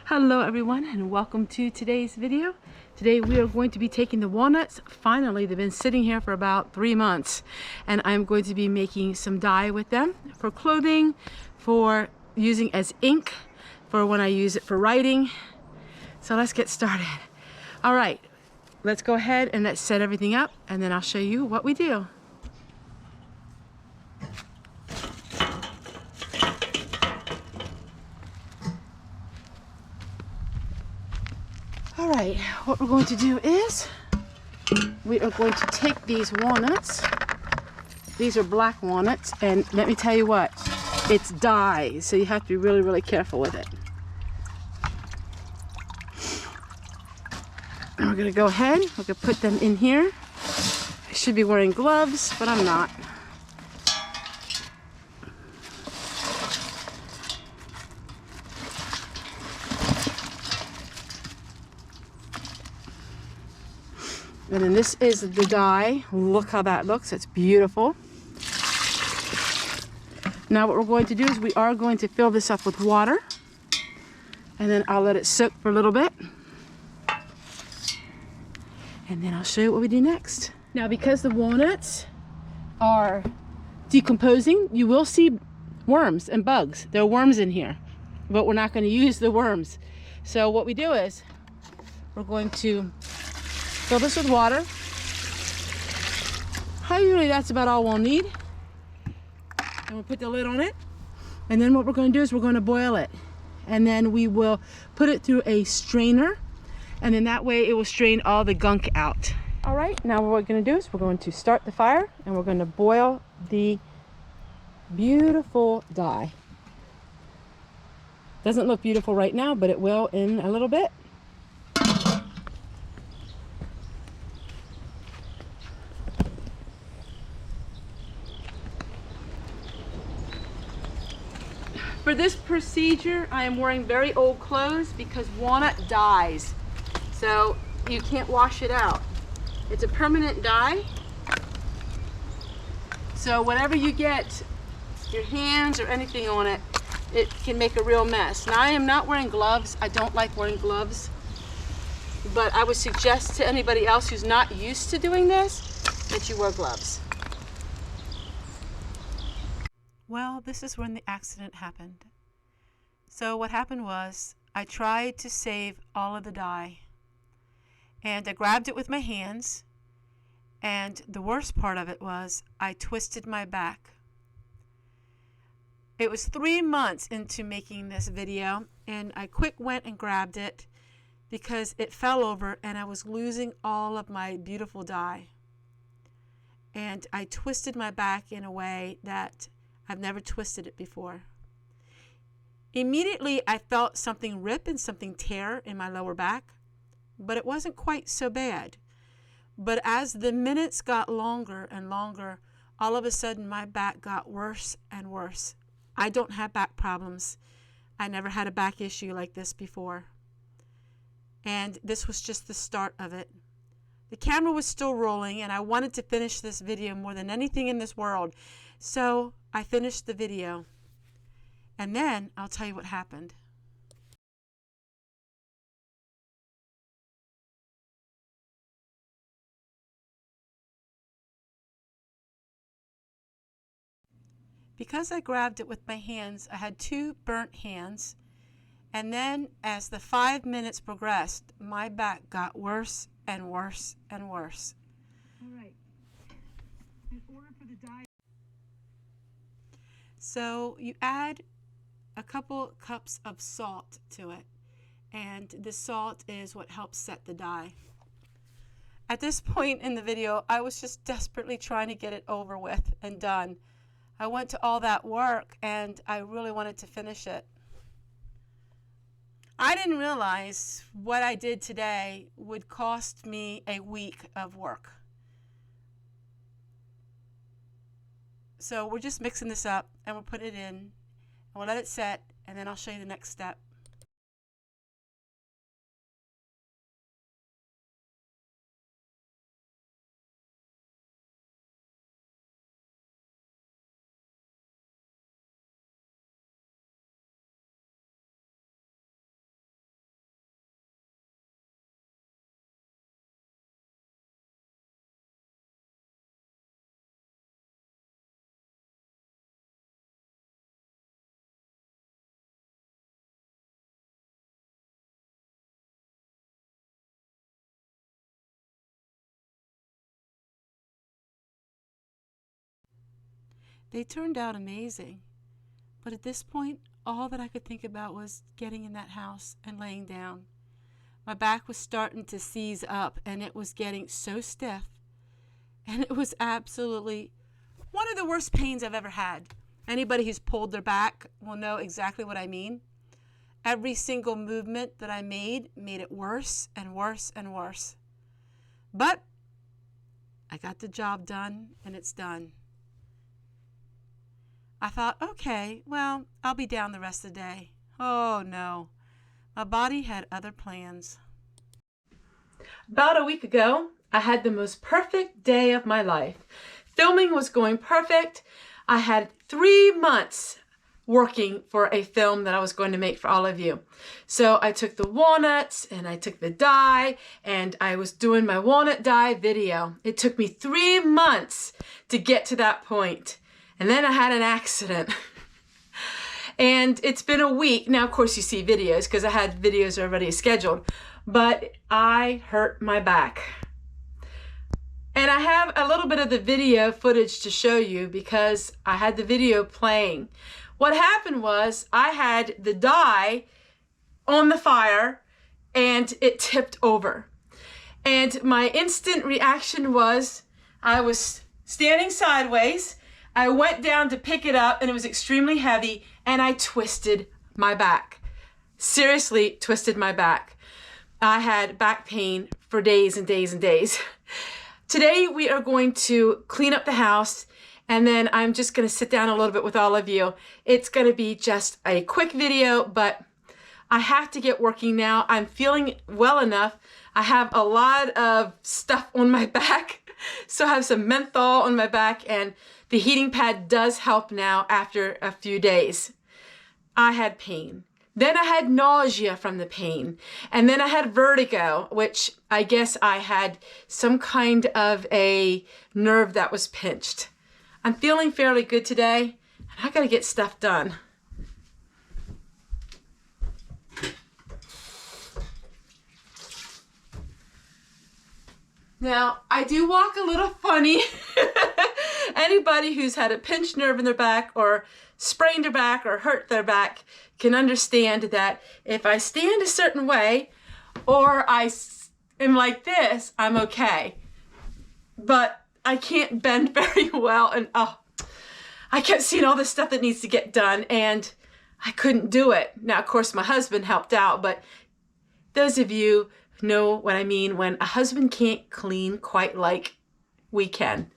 Hello everyone, and welcome to today's video. Today we are going to be taking the walnuts. Finally, they've been sitting here for about 3 months, and I'm going to be making some dye with them for clothing, for using as ink, for when I use it for writing. So let's get started. All right, let's go ahead and let's set everything up, and then I'll show you what we do. All right, what we're going to do is we are going to take these walnuts. These are black walnuts, and let me tell you what, it's dye, so you have to be really, really careful with it. And we're gonna go ahead, we're gonna put them in here. I should be wearing gloves, but I'm not. And then this is the dye. Look how that looks. It's beautiful. Now what we're going to do is we are going to fill this up with water. And then I'll let it soak for a little bit. And then I'll show you what we do next. Now because the walnuts are decomposing, you will see worms and bugs. There are worms in here, but we're not going to use the worms. So what we do is we're going to fill this with water. Usually that's about all we'll need. And we'll put the lid on it. And then what we're going to do is we're going to boil it. And then we will put it through a strainer. And then that way it will strain all the gunk out. All right, now what we're going to do is we're going to start the fire and we're going to boil the beautiful dye. Doesn't look beautiful right now, but it will in a little bit. For this procedure, I am wearing very old clothes because walnut dyes, so you can't wash it out. It's a permanent dye, so whatever you get, your hands or anything on it, it can make a real mess. Now I am not wearing gloves. I don't like wearing gloves, but I would suggest to anybody else who's not used to doing this that you wear gloves. Well, this is when the accident happened. So what happened was I tried to save all of the dye, and I grabbed it with my hands, and the worst part of it was I twisted my back. It was 3 months into making this video, and I quick went and grabbed it because it fell over and I was losing all of my beautiful dye. And I twisted my back in a way that I've never twisted it before. Immediately I felt something rip and something tear in my lower back, but it wasn't quite so bad. But as the minutes got longer and longer, all of a sudden my back got worse and worse. I don't have back problems. I never had a back issue like this before. And this was just the start of it. The camera was still rolling, and I wanted to finish this video more than anything in this world. So I finished the video, and then I'll tell you what happened. Because I grabbed it with my hands, I had 2 burnt hands, and then as the 5 minutes progressed, my back got worse and worse and worse. All right. In order for the dye, so you add a couple cups of salt to it, and the salt is what helps set the dye. At this point in the video, I was just desperately trying to get it over with and done. I went to all that work and I really wanted to finish it. I didn't realize what I did today would cost me a week of work. So we're just mixing this up and we'll put it in and we'll let it set, and then I'll show you the next step. They turned out amazing, but at this point, all that I could think about was getting in that house and laying down. My back was starting to seize up, and it was getting so stiff, and it was absolutely one of the worst pains I've ever had. Anybody who's pulled their back will know exactly what I mean. Every single movement that I made it worse and worse and worse. But I got the job done, and it's done. I thought, okay, well, I'll be down the rest of the day. Oh no, my body had other plans. About a week ago, I had the most perfect day of my life. Filming was going perfect. I had 3 months working for a film that I was going to make for all of you. So I took the walnuts and I took the dye and I was doing my Walnut-Dyed video. It took me 3 months to get to that point. And then I had an accident. And it's been a week. Now, of course, you see videos because I had videos already scheduled. But I hurt my back. And I have a little bit of the video footage to show you because I had the video playing. What happened was I had the dye on the fire and it tipped over. And my instant reaction was I was standing sideways. I went down to pick it up and it was extremely heavy and I twisted my back. Seriously twisted my back. I had back pain for days and days and days. Today we are going to clean up the house and then I'm just going to sit down a little bit with all of you. It's going to be just a quick video, but I have to get working now. I'm feeling well enough. I have a lot of stuff on my back. So I have some menthol on my back and the heating pad does help now after a few days. I had pain. Then I had nausea from the pain. And then I had vertigo, which I guess I had some kind of a nerve that was pinched. I'm feeling fairly good today, and I gotta get stuff done. Now, I do walk a little funny. Anybody who's had a pinched nerve in their back or sprained their back or hurt their back can understand that if I stand a certain way or I am like this, I'm okay. But I can't bend very well and I kept seeing all this stuff that needs to get done and I couldn't do it. Now, of course, my husband helped out, but those of you know what I mean when a husband can't clean quite like we can.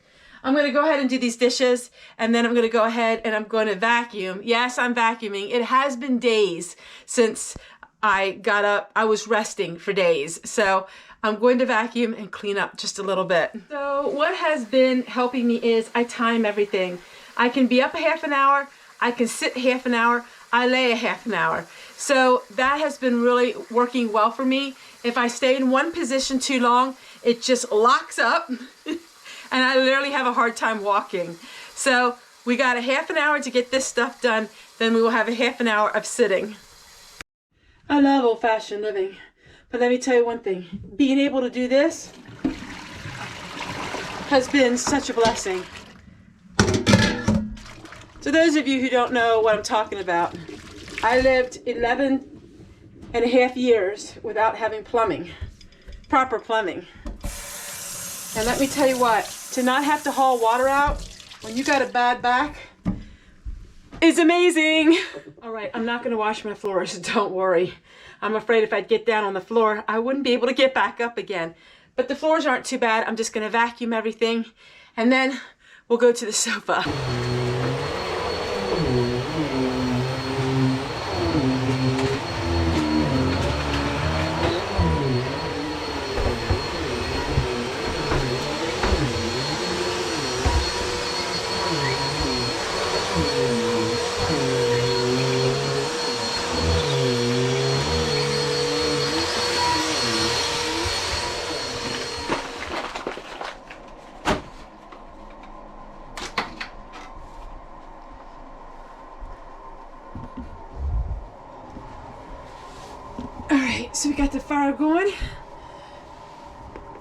I'm going to go ahead and do these dishes and then I'm going to go ahead and I'm going to vacuum. Yes, I'm vacuuming. It has been days since I got up. I was resting for days. So I'm going to vacuum and clean up just a little bit. So what has been helping me is I time everything. I can be up a half an hour. I can sit half an hour. I lay a half an hour. So that has been really working well for me. If I stay in one position too long, it just locks up. And I literally have a hard time walking. So we got a half an hour to get this stuff done. Then we will have a half an hour of sitting. I love old-fashioned living. But let me tell you one thing. Being able to do this has been such a blessing. So those of you who don't know what I'm talking about, I lived 11 and a half years without having plumbing, proper plumbing. And let me tell you what, to not have to haul water out when you got a bad back is amazing. All right, I'm not gonna wash my floors, don't worry. I'm afraid if I'd get down on the floor, I wouldn't be able to get back up again. But the floors aren't too bad. I'm just gonna vacuum everything and then we'll go to the sofa. Alright, so we got the fire going.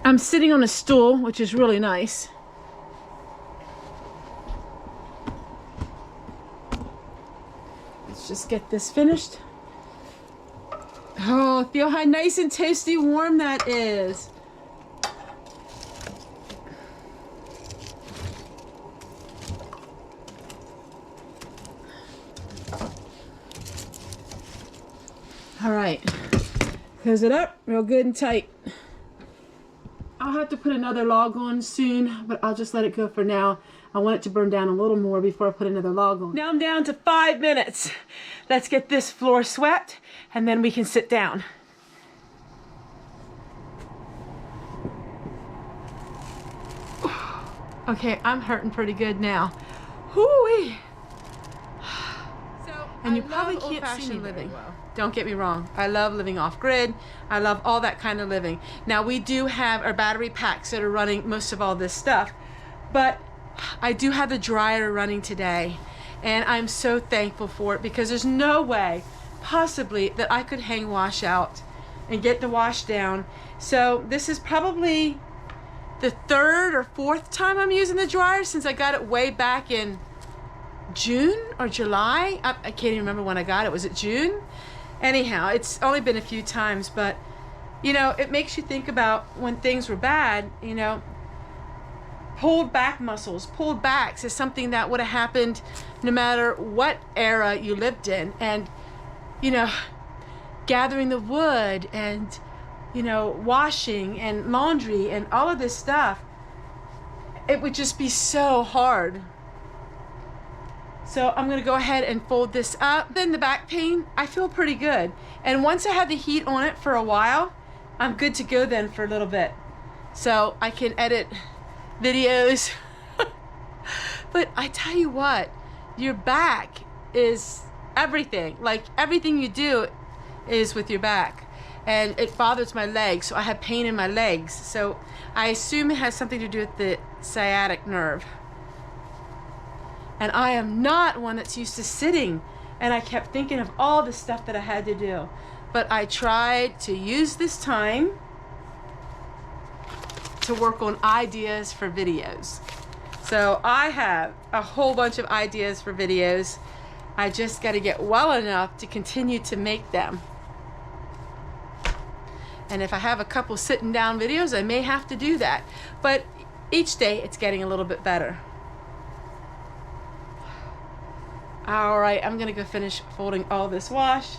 I'm sitting on a stool, which is really nice. Let's just get this finished. Oh, feel how nice and toasty warm that is. All right, close it up real good and tight. I'll have to put another log on soon, but I'll just let it go for now. I want it to burn down a little more before I put another log on. Now I'm down to 5 minutes. Let's get this floor swept and then we can sit down. Okay, I'm hurting pretty good now. Whoo-wee. And you probably can't see me living. Well. Don't get me wrong. I love living off grid. I love all that kind of living. Now we do have our battery packs that are running most of all this stuff, but I do have the dryer running today, and I'm so thankful for it because there's no way possibly that I could hang wash out and get the wash down. So this is probably the 3rd or 4th time I'm using the dryer since I got it way back in June or July. I can't even remember when I got it. Was it June? Anyhow, it's only been a few times, but you know, it makes you think about when things were bad, you know, pulled back muscles, pulled backs is something that would have happened no matter what era you lived in. And, you know, gathering the wood and, you know, washing and laundry and all of this stuff, it would just be so hard. So I'm gonna go ahead and fold this up. Then the back pain, I feel pretty good. And once I have the heat on it for a while, I'm good to go then for a little bit. So I can edit videos. But I tell you what, your back is everything. Like everything you do is with your back. And it bothers my legs, so I have pain in my legs. So I assume it has something to do with the sciatic nerve. And I am not one that's used to sitting. And I kept thinking of all the stuff that I had to do. But I tried to use this time to work on ideas for videos. So I have a whole bunch of ideas for videos. I just got to get well enough to continue to make them. And if I have a couple sitting down videos, I may have to do that. But each day it's getting a little bit better. All right, I'm gonna go finish folding all this wash.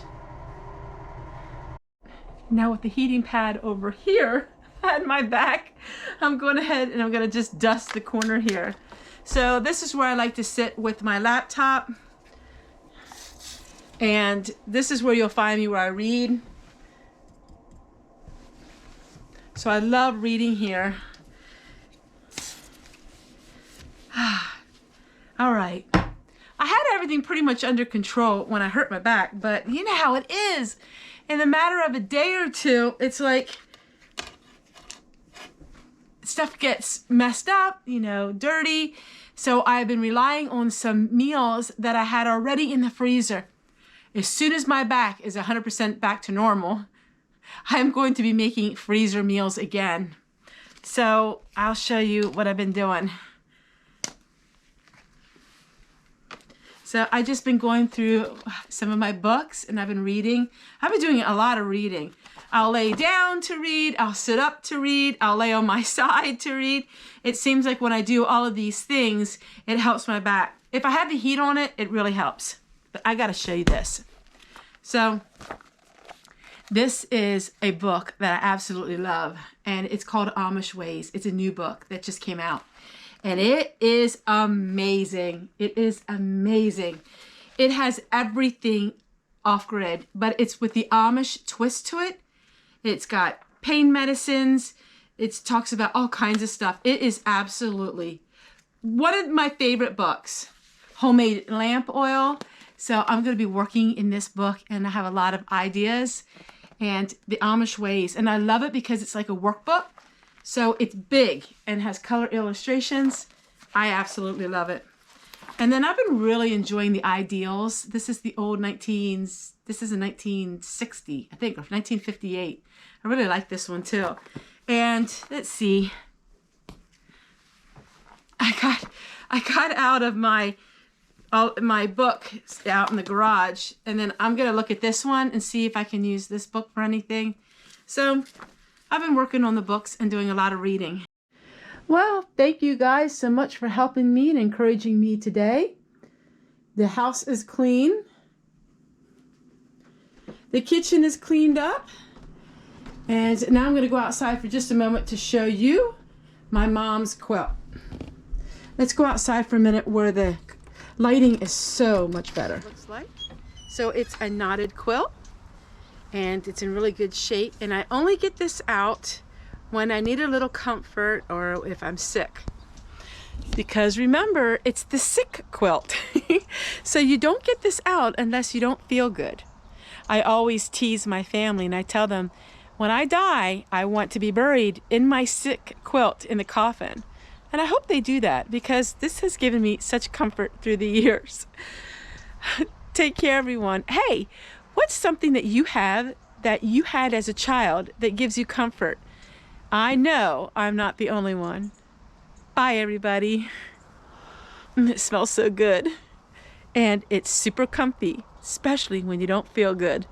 Now with the heating pad over here at my back, I'm going ahead and I'm gonna just dust the corner here. So this is where I like to sit with my laptop. And this is where you'll find me where I read. So I love reading here. All right. I had everything pretty much under control when I hurt my back, but you know how it is. In a matter of a day or two, it's like stuff gets messed up, you know, dirty. So I've been relying on some meals that I had already in the freezer. As soon as my back is 100% back to normal, I'm going to be making freezer meals again. So I'll show you what I've been doing. So I've just been going through some of my books and I've been reading. I've been doing a lot of reading. I'll lay down to read, I'll sit up to read, I'll lay on my side to read. It seems like when I do all of these things, it helps my back. If I have the heat on it, it really helps. But I gotta show you this. So this is a book that I absolutely love and it's called Amish Ways. It's a new book that just came out. And it is amazing. It is amazing. It has everything off-grid, but it's with the Amish twist to it. It's got pain medicines. It talks about all kinds of stuff. It is absolutely one of my favorite books. Homemade lamp oil. So I'm going to be working in this book, and I have a lot of ideas. And the Amish Ways. And I love it because it's like a workbook. So it's big and has color illustrations. I absolutely love it. And then I've been really enjoying the Ideals. This is the old this is a 1960, I think, or 1958. I really like this one too. And let's see. I got out of my book out in the garage, and then I'm gonna look at this one and see if I can use this book for anything. So I've been working on the books and doing a lot of reading. Well, thank you guys so much for helping me and encouraging me today. The house is clean. The kitchen is cleaned up. And now I'm going to go outside for just a moment to show you my mom's quilt. Let's go outside for a minute where the lighting is so much better. Looks like. So it's a knotted quilt, and it's in really good shape. And I only get this out when I need a little comfort or if I'm sick. Because remember, it's the sick quilt. So you don't get this out unless you don't feel good. I always tease my family and I tell them, when I die, I want to be buried in my sick quilt in the coffin. And I hope they do that, because this has given me such comfort through the years. Take care, everyone. Hey, what's something that you have that you had as a child that gives you comfort? I know I'm not the only one. Bye, everybody. It smells so good. And it's super comfy, especially when you don't feel good.